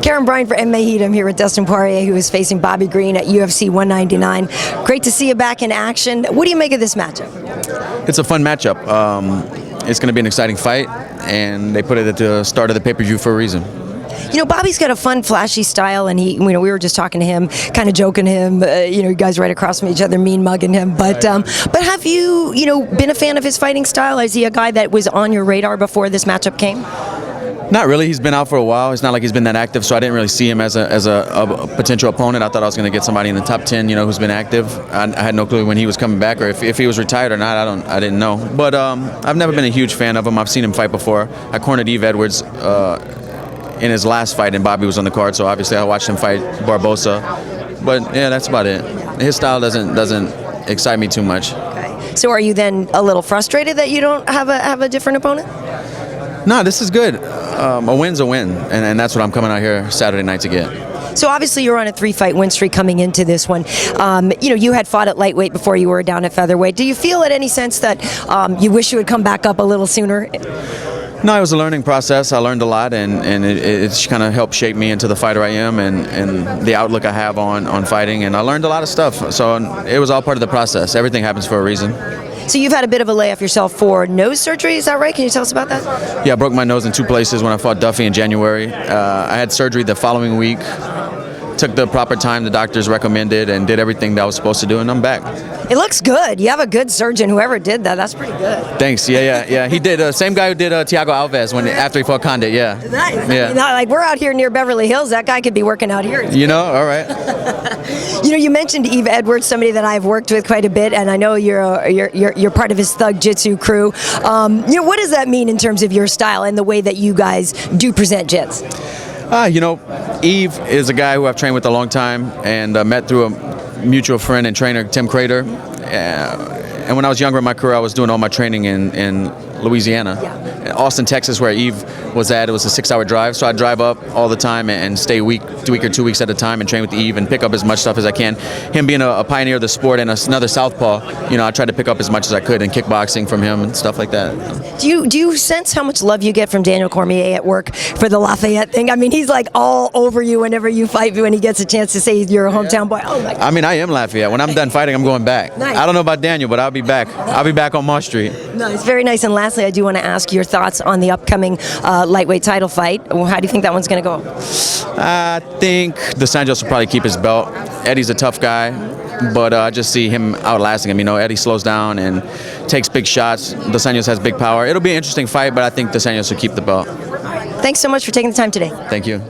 Karyn, Bryant for MMA Heat. I'm here with Dustin Poirier, who is facing Bobby Green at UFC 199. Great to see you back in action. What do you make of this matchup? It's a fun matchup. It's going to be an exciting fight, and they put it at the start of the pay-per-view for a reason. You know, Bobby's got a fun, flashy style, and we were just talking to him, kind of joking to him. You guys right across from each other, mean mugging him. But have you, been a fan of his fighting style? Is he a guy that was on your radar before this matchup came? Not really. He's been out for a while. It's not like he's been that active, so I didn't really see him as a potential opponent. I thought I was going to get somebody in the top 10, who's been active. I had no clue when he was coming back or if he was retired or not. I didn't know. But I've never been a huge fan of him. I've seen him fight before. I cornered Eddie Alvarez in his last fight, and Bobby was on the card, so obviously I watched him fight Barbosa. But yeah, that's about it. His style doesn't excite me too much. Okay. So are you then a little frustrated that you don't have a different opponent? No, this is good. A win's a win, and that's what I'm coming out here Saturday night to get. So obviously you're on a 3-fight win streak coming into this one. You had fought at lightweight before you were down at featherweight. Do you feel at any sense that you wish you would come back up a little sooner? No, it was a learning process. I learned a lot, and it's kind of helped shape me into the fighter I am and the outlook I have on fighting. And I learned a lot of stuff. So it was all part of the process. Everything happens for a reason. So you've had a bit of a layoff yourself for nose surgery, is that right? Can you tell us about that? Yeah, I broke my nose in 2 places when I fought Duffy in January. I had surgery the following week. Took the proper time the doctors recommended and did everything that I was supposed to do, and I'm back. It looks good. You have a good surgeon. Whoever did that, that's pretty good. Thanks. Yeah. He did. Same guy who did Thiago Alves after he fought Condit. Yeah. Nice. Yeah. Like we're out here near Beverly Hills. That guy could be working out here. All right. You mentioned Eve Edwards, somebody that I've worked with quite a bit, and I know you're part of his Thug Jitsu crew. What does that mean in terms of your style and the way that you guys do present jits? Eve is a guy who I've trained with a long time and met through a mutual friend and trainer, Tim Crater. And when I was younger in my career, I was doing all my training in Louisiana. Yeah. Austin, Texas, where Eve was at, it was a 6-hour drive. So I'd drive up all the time and stay a week or 2 weeks at a time and train with Eve and pick up as much stuff as I can. Him being a pioneer of the sport and another southpaw, I tried to pick up as much as I could in kickboxing from him and stuff like that. Do you sense how much love you get from Daniel Cormier at work for the Lafayette thing? I mean, he's like all over you whenever you fight, when he gets a chance to say you're a hometown boy. Oh my God. I mean, I am Lafayette. When I'm done fighting, I'm going back. Nice. I don't know about Daniel, but I'll be back. I'll be back on Mall Street. Nice, very nice. And lastly, I do want to ask your thoughts on the upcoming lightweight title fight. How do you think that one's going to go? I think Dos Anjos will probably keep his belt. Eddie's a tough guy, but I just see him outlasting him. Eddie slows down and takes big shots. Dos Anjos has big power. It'll be an interesting fight, but I think Dos Anjos will keep the belt. Thanks so much for taking the time today. Thank you.